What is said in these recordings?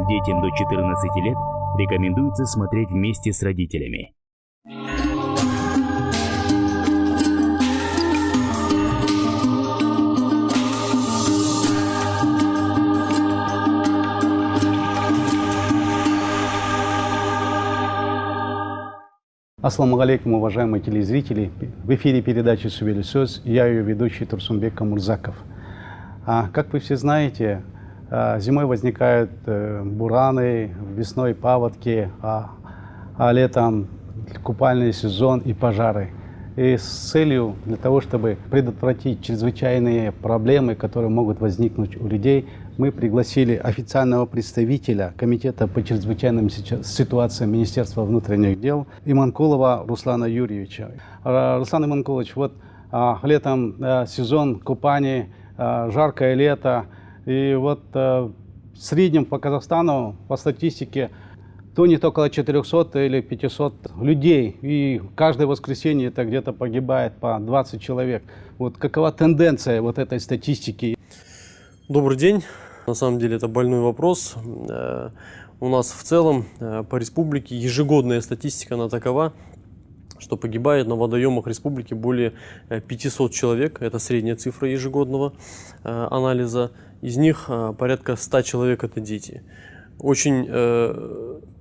Детям до 14 лет рекомендуется смотреть вместе с родителями. Ассаламу алейкум, уважаемые телезрители. В эфире передачи «Сувели Сөз», я ее ведущий Турсунбек Камурзаков. Как вы все знаете, зимой возникают бураны, весной паводки, а летом купальный сезон и пожары. И с целью, для того, чтобы предотвратить чрезвычайные проблемы, которые могут возникнуть у людей, мы пригласили официального представителя Комитета по чрезвычайным ситуациям Министерства внутренних дел Иманкулова Руслана Юрьевича. Руслан Иманкулович, вот летом сезон купания, жаркое лето, и вот в среднем по Казахстану, по статистике, тонет около 400 или 500 людей, и каждое воскресенье это где-то погибает по 20 человек. Вот какова тенденция вот этой статистики? Добрый день. На самом деле это больной вопрос. У нас в целом по республике ежегодная статистика она такова, что погибает на водоемах республики более 500 человек. Это средняя цифра ежегодного анализа. Из них порядка 100 человек это дети. Очень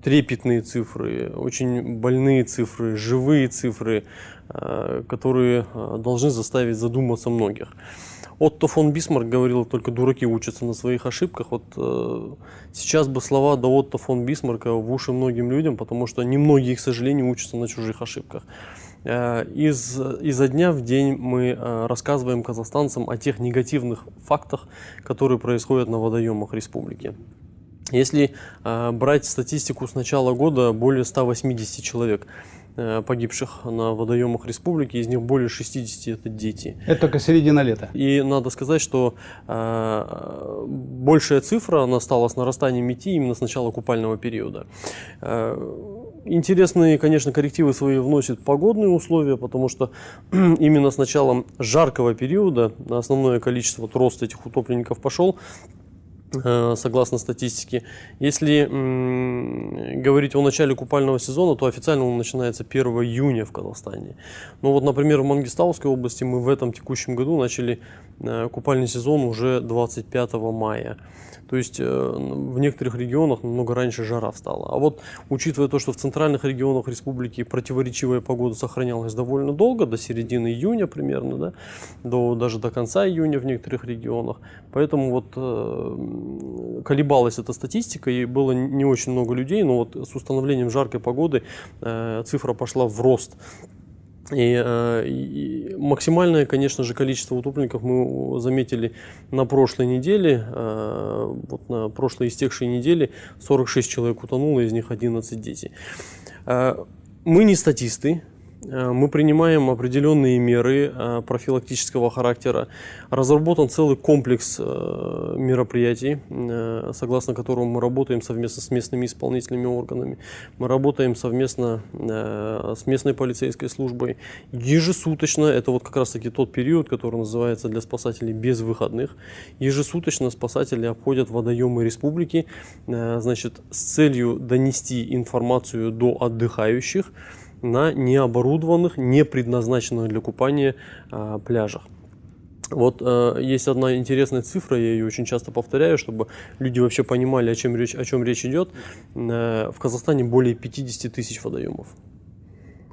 трепетные цифры, очень больные цифры, живые цифры, которые должны заставить задуматься многих. Отто фон Бисмарк говорил, только дураки учатся на своих ошибках. Вот сейчас бы слова до Отто фон Бисмарка в уши многим людям, потому что немногие, к сожалению, учатся на чужих ошибках. Изо дня в день мы рассказываем казахстанцам о тех негативных фактах, которые происходят на водоемах республики. Если брать статистику с начала года, более 180 человек погибших на водоемах республики, из них более 60 это дети. Это только середина лета. И надо сказать, что большая цифра она стала с нарастанием идти именно с начала купального периода. Интересные, конечно, коррективы свои вносят погодные условия, потому что именно с началом жаркого периода основное количество, вот рост этих утопленников пошел. Согласно статистике. Если говорить о начале купального сезона, то официально он начинается 1 июня в Казахстане. Но вот, например, в Мангистауской области мы в этом текущем году начали купальный сезон уже 25 мая. То есть в некоторых регионах намного раньше жара встала. А вот учитывая то, что в центральных регионах республики противоречивая погода сохранялась довольно долго, до середины июня примерно, да, даже до конца июня в некоторых регионах, поэтому вот колебалась эта статистика и было не очень много людей, но вот с установлением жаркой погоды цифра пошла в рост. И максимальное, конечно же, количество утопленников мы заметили на прошлой неделе. Вот на прошлой истекшей неделе 46 человек утонуло, из них 11 дети. Мы не статисты. Мы принимаем определенные меры профилактического характера. Разработан целый комплекс мероприятий, согласно которому мы работаем совместно с местными исполнительными органами. Мы работаем совместно с местной полицейской службой. Ежесуточно, это вот как раз таки тот период, который называется для спасателей без выходных. Ежесуточно спасатели обходят водоемы республики, значит, с целью донести информацию до отдыхающих на необорудованных, не предназначенных для купания пляжах. Вот есть одна интересная цифра, я ее очень часто повторяю, чтобы люди вообще понимали, о чем речь идет. В Казахстане более 50 тысяч водоемов.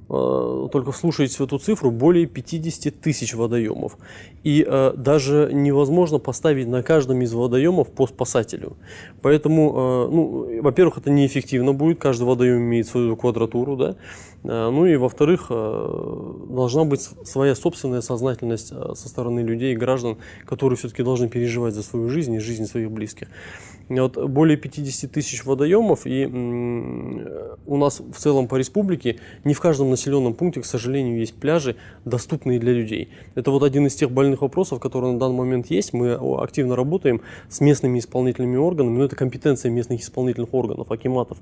Только вслушайтесь в эту цифру, более 50 тысяч водоемов. И даже невозможно поставить на каждом из водоемов по спасателю. Поэтому, ну, во-первых, это неэффективно будет, каждый водоем имеет свою квадратуру, да? Ну и во-вторых, должна быть своя собственная сознательность со стороны людей и граждан, которые все-таки должны переживать за свою жизнь и жизнь своих близких. Вот более 50 тысяч водоемов, и у нас в целом по республике не в каждом населенном пункте, к сожалению, есть пляжи, доступные для людей. Это вот один из тех больных вопросов, которые на данный момент есть. Мы активно работаем с местными исполнительными органами, но это компетенция местных исполнительных органов, акиматов,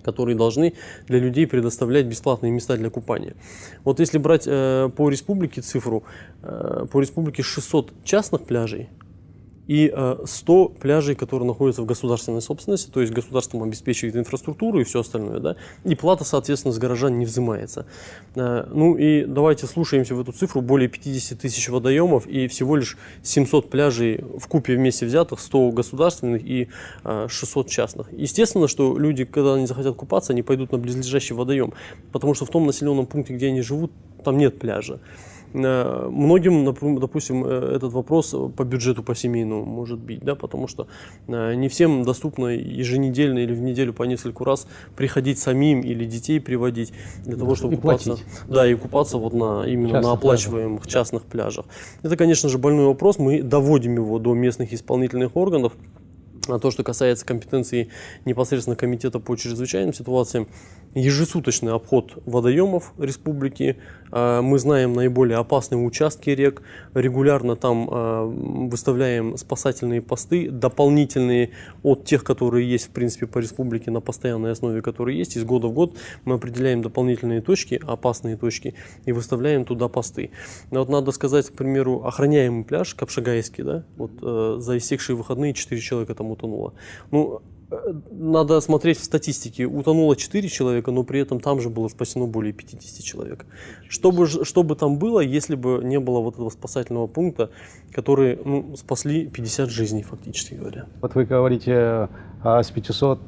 которые должны для людей предоставлять бесплатные места для купания. Вот если брать по республике цифру, по республике 600 частных пляжей и 100 пляжей, которые находятся в государственной собственности, то есть государством обеспечивает инфраструктуру и все остальное, да, и плата, соответственно, с горожан не взимается. Ну и давайте слушаемся в эту цифру: более 50 тысяч водоемов и всего лишь 700 пляжей вкупе вместе взятых, 100 государственных и 600 частных. Естественно, что люди, когда они захотят купаться, они пойдут на близлежащий водоем, потому что в том населенном пункте, где они живут, там нет пляжа. Многим, допустим, этот вопрос по бюджету, по семейному может бить, да, потому что не всем доступно еженедельно или в неделю по нескольку раз приходить самим или детей приводить для того, чтобы купаться. Да, и купаться вот именно на оплачиваемых частных пляжах. Это, конечно же, больной вопрос. Мы доводим его до местных исполнительных органов. А то, что касается компетенции непосредственно комитета по чрезвычайным ситуациям, ежесуточный обход водоемов республики. Мы знаем наиболее опасные участки рек, регулярно там выставляем спасательные посты, дополнительные от тех, которые есть в принципе по республике на постоянной основе, которые есть. Из года в год мы определяем дополнительные точки, опасные точки, и выставляем туда посты. Но вот надо сказать, к примеру, охраняемый пляж Капшагайский, да, вот за истекшие выходные 4 человека там утонуло. Ну, надо смотреть в статистике. Утонуло 4 человека, но при этом там же было спасено более 50 человек. Что бы там было, если бы не было вот этого спасательного пункта, который спасли 50 жизней, фактически говоря. Вот вы говорите, с 500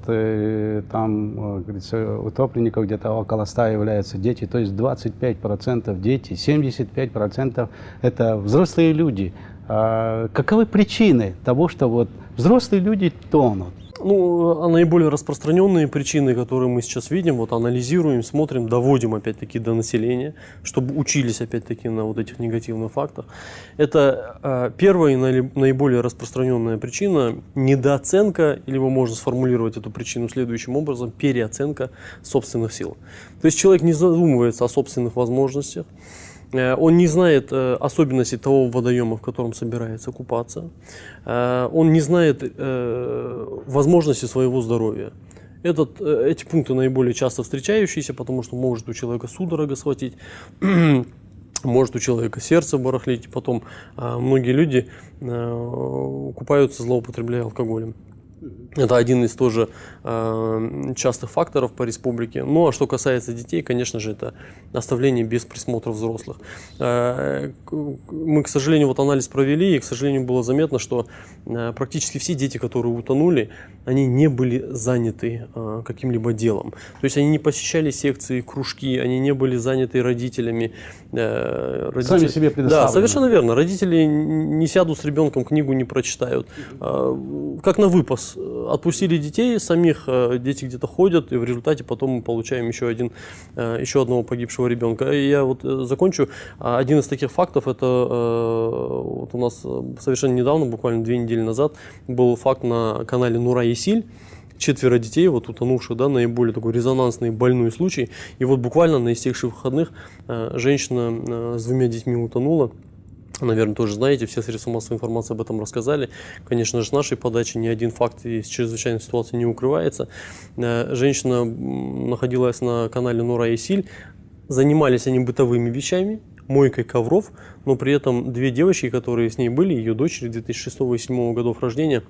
там, говорится, утопленников где-то около 100 являются дети, то есть 25% дети, 75% это взрослые люди. Каковы причины того, что вот взрослые люди тонут? Ну, наиболее распространенные причины, которые мы сейчас видим, вот анализируем, смотрим, доводим опять-таки до населения, чтобы учились опять-таки на вот этих негативных фактах. Это первая и наиболее распространенная причина – недооценка, либо можно сформулировать эту причину следующим образом – переоценка собственных сил. То есть человек не задумывается о собственных возможностях, он не знает особенностей того водоема, в котором собирается купаться. Он не знает возможностей своего здоровья. Эти пункты наиболее часто встречающиеся, потому что может у человека судорога схватить, может у человека сердце барахлить. Потом многие люди купаются, злоупотребляя алкоголем. Это один из тоже частых факторов по республике. Ну а что касается детей, конечно же, это оставление без присмотра взрослых. Мы, к сожалению, вот анализ провели, и, к сожалению, было заметно, что практически все дети, которые утонули, они не были заняты каким-либо делом. То есть они не посещали секции, кружки, они не были заняты родителями. Сами себе предоставлены. Да, совершенно верно. Родители не сядут с ребенком, книгу не прочитают. Как на выпас. Отпустили детей самих, дети где-то ходят, и в результате потом мы получаем еще одного погибшего ребенка. И я вот закончу. Один из таких фактов, это вот у нас совершенно недавно, буквально 2 недели назад, был факт на канале Нура-Есиль. 4 детей, вот утонувших, да, наиболее такой резонансный больной случай. И вот буквально на истекших выходных женщина с 2 детьми утонула. Наверное, тоже знаете, все средства массовой информации об этом рассказали. Конечно же, с нашей подачи ни один факт из чрезвычайной ситуации не укрывается. Женщина находилась на канале Нура-Есиль. Занимались они бытовыми вещами, мойкой ковров, но при этом 2 девочки, которые с ней были, ее дочери 2006 и 2007 годов рождения,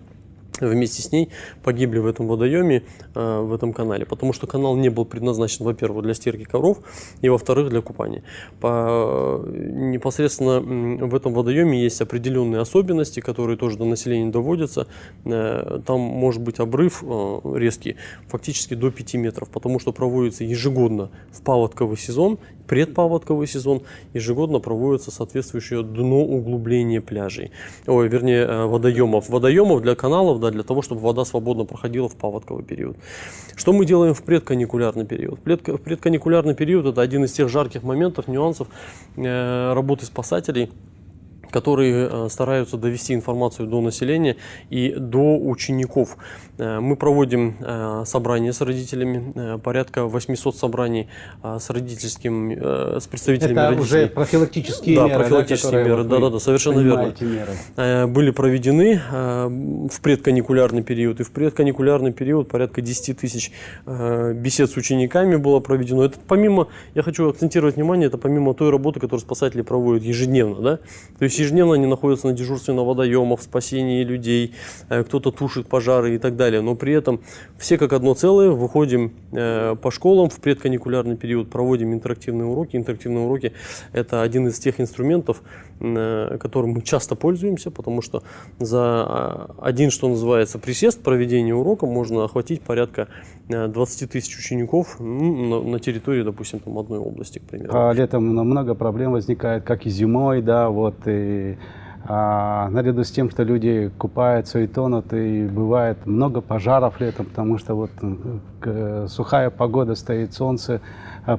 вместе с ней погибли в этом водоеме, в этом канале, потому что канал не был предназначен, во-первых, для стирки ковров, и, во-вторых, для купания. Непосредственно в этом водоеме есть определенные особенности, которые тоже до населения доводятся. Там может быть обрыв резкий фактически до 5 метров, потому что проводится ежегодно в паводковый сезон, предпаводковый сезон, ежегодно проводится соответствующее дноуглубление пляжей, водоемов. Водоемов для каналов, да, для того, чтобы вода свободно проходила в паводковый период. Что мы делаем в предканикулярный период? Предканикулярный период – это один из тех жарких моментов, нюансов работы спасателей, которые стараются довести информацию до населения и до учеников. Мы проводим собрания с родителями, порядка 800 собраний с представителями это родителей. Уже профилактические меры. Профилактические меры, да, совершенно верно. Меры. Были проведены в предканикулярный период, и в предканикулярный период порядка 10 тысяч бесед с учениками было проведено. Это помимо, я хочу акцентировать внимание, это помимо той работы, которую спасатели проводят ежедневно, да, то есть ежедневно они находятся на дежурстве на водоемах, в спасении людей, кто-то тушит пожары и так далее. Но при этом все как одно целое выходим по школам в предканикулярный период, проводим интерактивные уроки. Интерактивные уроки – это один из тех инструментов, которым мы часто пользуемся, потому что за один, что называется, присест проведения урока можно охватить порядка 20 тысяч учеников на территории, допустим, там, одной области, к примеру. А летом много проблем возникает, как и зимой, да, вот, и наряду с тем, что люди купаются и тонут, и бывает много пожаров летом, потому что вот сухая погода стоит, солнце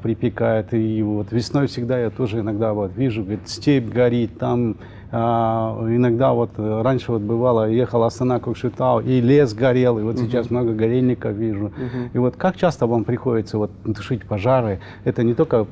припекает, и вот весной всегда я тоже иногда вот вижу, говорит, степь горит, там иногда вот раньше вот бывало, ехал Астана-Кокшетау, и лес горел, и вот сейчас много горельников вижу. И вот как часто вам приходится вот тушить пожары? Это не только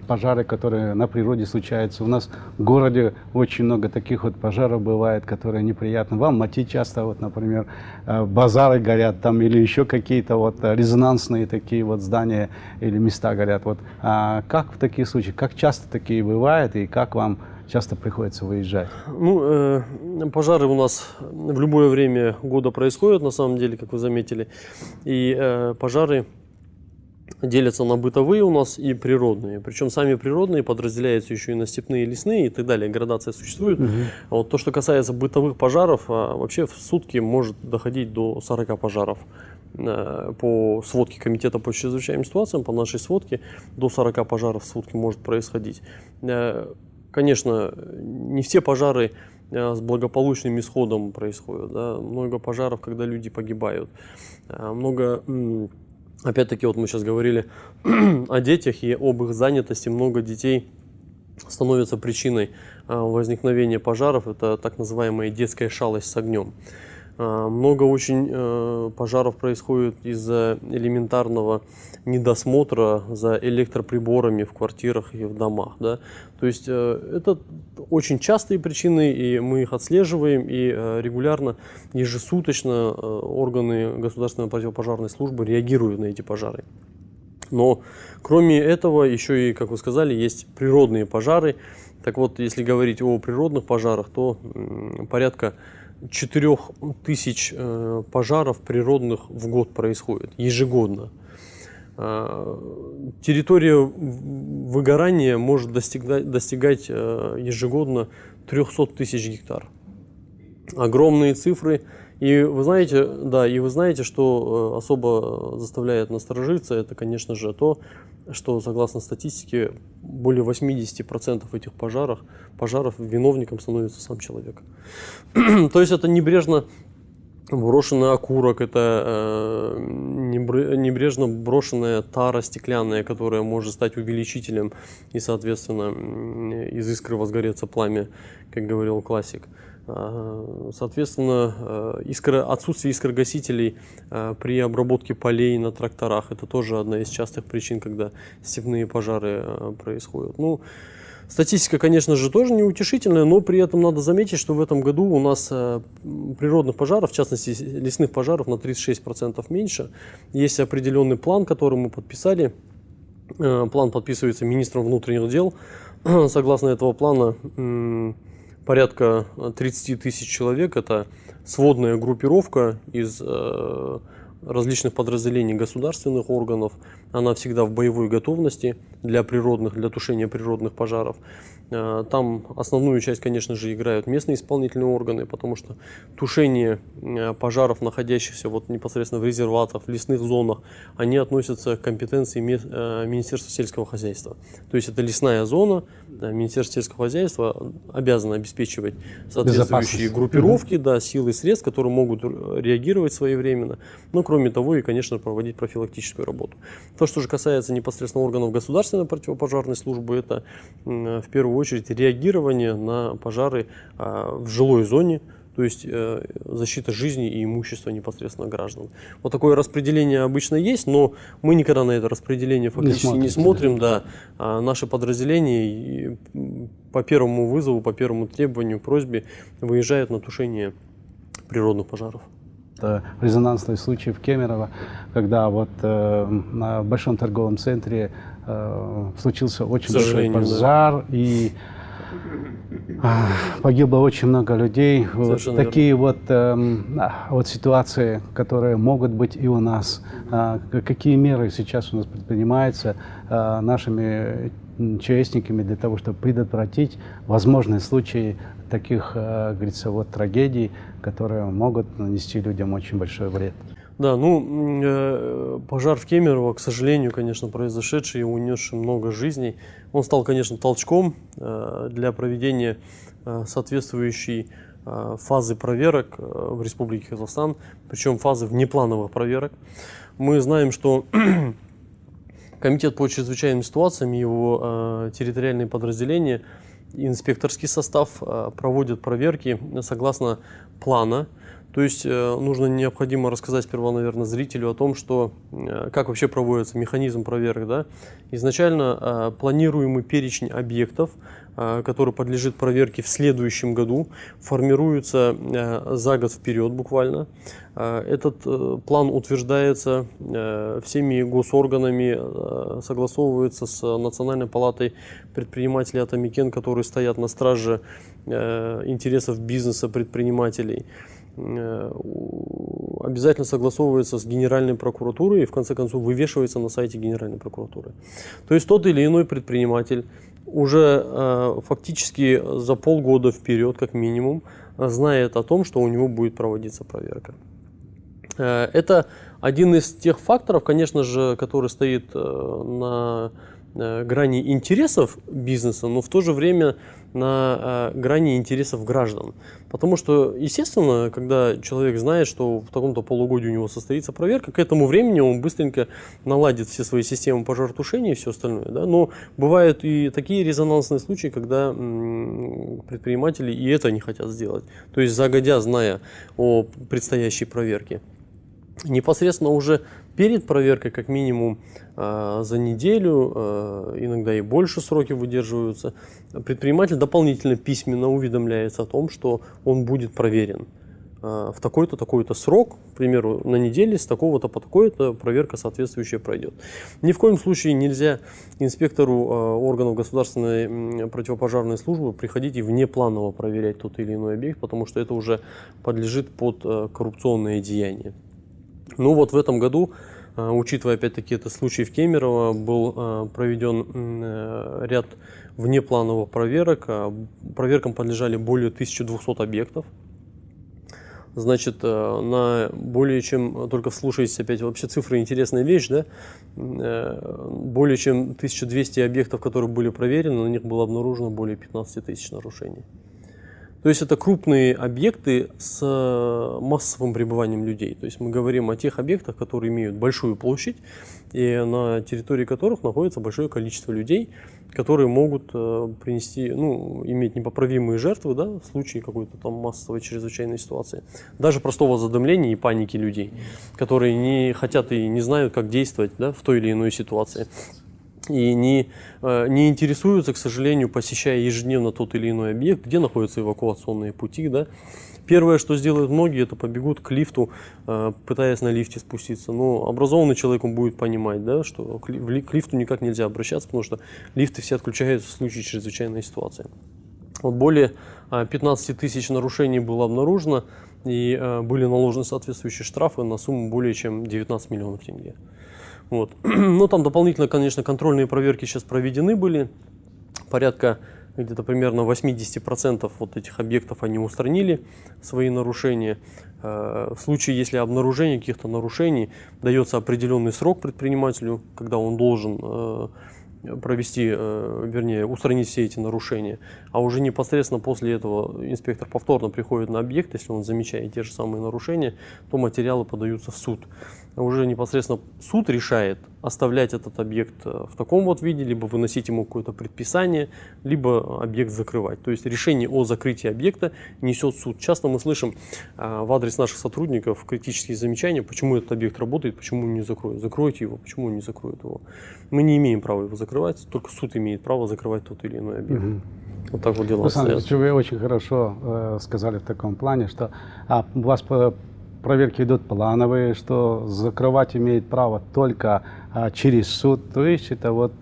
пожары, которые на природе случаются. У нас в городе очень много таких вот пожаров бывает, которые неприятны. В Алмате часто вот, например, базары горят там или еще какие-то вот резонансные такие вот здания или места горят. Вот как в таких случаях, как часто такие бывают и как вам часто приходится выезжать? Ну, пожары у нас в любое время года происходят, на самом деле, как вы заметили. И пожары делятся на бытовые у нас и природные. Причем сами природные подразделяются еще и на степные, лесные и так далее. Градация существует. А вот то, что касается бытовых пожаров, вообще в сутки может доходить до 40 пожаров. По сводке Комитета по чрезвычайным ситуациям, по нашей сводке, до 40 пожаров в сутки может происходить. Конечно, не все пожары с благополучным исходом происходят. Да? Много пожаров, когда люди погибают. Много, опять-таки, вот мы сейчас говорили о детях и об их занятости. Много детей становится причиной возникновения пожаров. Это так называемая детская шалость с огнем. Много очень пожаров происходит из-за элементарного недосмотра за электроприборами в квартирах и в домах. Да? То есть это очень частые причины, и мы их отслеживаем, и регулярно, ежесуточно органы государственной противопожарной службы реагируют на эти пожары. Но кроме этого еще и, как вы сказали, есть природные пожары. Так вот, если говорить о природных пожарах, то порядка 4000 пожаров природных в год происходит, ежегодно. Территория выгорания может достигать ежегодно 300 тысяч гектар. Огромные цифры. И вы знаете, что особо заставляет насторожиться, это, конечно же, то, что, согласно статистике, более 80% этих пожаров виновником становится сам человек. То есть это небрежно брошенный окурок, это небрежно брошенная тара стеклянная, которая может стать увеличителем, и, соответственно, из искры возгореться пламя, как говорил классик. Соответственно, отсутствие искрогасителей при обработке полей на тракторах – это тоже одна из частых причин, когда степные пожары происходят. Ну, статистика, конечно же, тоже неутешительная, но при этом надо заметить, что в этом году у нас природных пожаров, в частности лесных пожаров, на 36% меньше. Есть определенный план, который мы подписали. План подписывается министром внутренних дел. Согласно этого плана, порядка 30 тысяч человек – это сводная группировка из различных подразделений государственных органов. Она всегда в боевой готовности для тушения природных пожаров. Там основную часть, конечно же, играют местные исполнительные органы, потому что тушение пожаров, находящихся вот непосредственно в резерватах, в лесных зонах, они относятся к компетенции Министерства сельского хозяйства. То есть это лесная зона, Министерство сельского хозяйства обязано обеспечивать соответствующие группировки, да, силы и средств, которые могут реагировать своевременно. Но кроме того и, конечно, проводить профилактическую работу. То, что же касается непосредственно органов государственной противопожарной службы, это в первую очередь реагирование на пожары в жилой зоне, то есть защита жизни и имущества непосредственно граждан. Вот такое распределение обычно есть, но мы никогда на это распределение фактически не смотрим. Да. Наши подразделения по первому вызову, по первому требованию, просьбе выезжают на тушение природных пожаров. Резонансный случай в Кемерово, когда вот на большом торговом центре случился очень большой пожар, да. И Погибло очень много людей. Вот Совершенно такие вот ситуации, которые могут быть и у нас. Какие меры сейчас у нас предпринимаются нашими ЧСниками для того, чтобы предотвратить возможные случаи таких, говорится, вот трагедий, которые могут нанести людям очень большой вред? Да, ну, пожар в Кемерово, к сожалению, конечно, произошедший и унесший много жизней, он стал, конечно, толчком для проведения соответствующей фазы проверок в Республике Казахстан, причем фазы внеплановых проверок. Мы знаем, что Комитет по чрезвычайным ситуациям, его территориальные подразделения, инспекторский состав проводят проверки согласно плана. То есть необходимо рассказать сперва, наверное, зрителю о том, что, как вообще проводится механизм проверок. Да? Изначально планируемый перечень объектов, который подлежит проверке в следующем году, формируется за год вперед буквально. Этот план утверждается всеми госорганами, согласовывается с Национальной палатой предпринимателей Атамикен, которые стоят на страже интересов бизнеса, предпринимателей. Обязательно согласовывается с Генеральной прокуратурой и в конце концов вывешивается на сайте Генеральной прокуратуры. То есть тот или иной предприниматель уже фактически за полгода вперед, как минимум, знает о том, что у него будет проводиться проверка. Это один из тех факторов, конечно же, который стоит на грани интересов бизнеса, но в то же время на грани интересов граждан. Потому что, естественно, когда человек знает, что в таком-то полугодии у него состоится проверка, к этому времени он быстренько наладит все свои системы пожаротушения и все остальное. Да? Но бывают и такие резонансные случаи, когда предприниматели и это не хотят сделать. То есть загодя, зная о предстоящей проверке. Непосредственно уже перед проверкой, как минимум за неделю, иногда и больше сроки выдерживаются, предприниматель дополнительно письменно уведомляется о том, что он будет проверен. В такой-то, такой-то срок, к примеру, на неделе с такого-то по такой-то проверка соответствующая пройдет. Ни в коем случае нельзя инспектору органов государственной противопожарной службы приходить и внепланово проверять тот или иной объект, потому что это уже подлежит под коррупционное деяние. Ну вот в этом году, учитывая опять-таки этот случай в Кемерово, был проведен ряд внеплановых проверок. Проверкам подлежали более 1200 объектов. Значит, на более чем, только вслушайтесь опять, вообще цифры интересная вещь, да? Более чем 1200 объектов, которые были проверены, на них было обнаружено более 15 тысяч нарушений. То есть это крупные объекты с массовым пребыванием людей. То есть мы говорим о тех объектах, которые имеют большую площадь и на территории которых находится большое количество людей, которые могут принести, иметь непоправимые жертвы, да, в случае какой-то там массовой чрезвычайной ситуации. Даже простого задымления и паники людей, которые не хотят и не знают, как действовать, да, в той или иной ситуации. И не интересуются, к сожалению, посещая ежедневно тот или иной объект, где находятся эвакуационные пути. Да. Первое, что сделают многие, это побегут к лифту, пытаясь на лифте спуститься. Но образованный человек, он будет понимать, да, что к лифту никак нельзя обращаться, потому что лифты все отключаются в случае чрезвычайной ситуации. Вот более 15 тысяч нарушений было обнаружено, и были наложены соответствующие штрафы на сумму более чем 19 миллионов тенге. Вот. Ну, там дополнительно, конечно, контрольные проверки сейчас проведены были. Порядка где-то примерно 80% вот этих объектов они устранили свои нарушения. В случае, если обнаружение каких-то нарушений, дается определенный срок предпринимателю, когда он должен устранить все эти нарушения. А уже непосредственно после этого инспектор повторно приходит на объект, если он замечает те же самые нарушения, то материалы подаются в суд. А уже непосредственно суд решает, оставлять этот объект в таком вот виде, либо выносить ему какое-то предписание, либо объект закрывать. То есть решение о закрытии объекта несет суд. Часто мы слышим в адрес наших сотрудников критические замечания, почему этот объект работает, почему не закроют. Закройте его, почему не закроют его. Мы не имеем права его закрывать, только суд имеет право закрывать тот или иной объект. Вот так вот дела стоят. Вы очень хорошо сказали в таком плане, что у вас проверки идут плановые, что закрывать имеет право только через суд. То есть это вот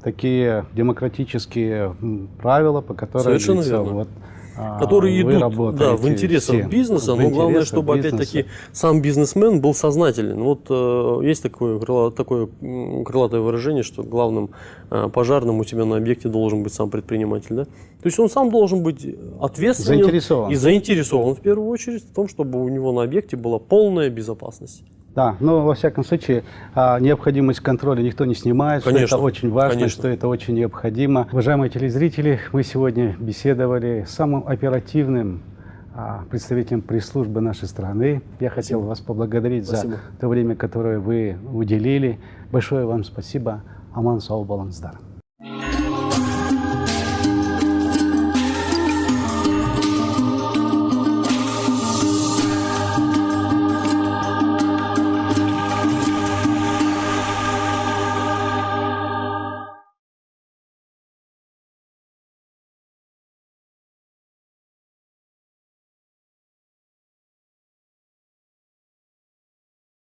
такие демократические правила, по которым Совершенно верно. вот, которые вы идут работаете в интересах все. бизнеса, В но главное, интересах чтобы бизнеса. опять-таки сам бизнесмен был сознателен. Вот есть такое крылатое выражение, что главным пожарным у тебя на объекте должен быть сам предприниматель. Да? То есть он сам должен быть ответственен Заинтересован. и заинтересован в первую очередь в том, чтобы у него на объекте была полная безопасность. Да, но во всяком случае необходимость контроля никто не снимает, Конечно, что это очень важно, конечно. что это очень необходимо. Уважаемые телезрители, мы сегодня беседовали с самым оперативным представителем пресс-службы нашей страны. Я хотел вас поблагодарить Спасибо. за то время, которое вы уделили. Большое вам спасибо. Аман сау болыңыздар.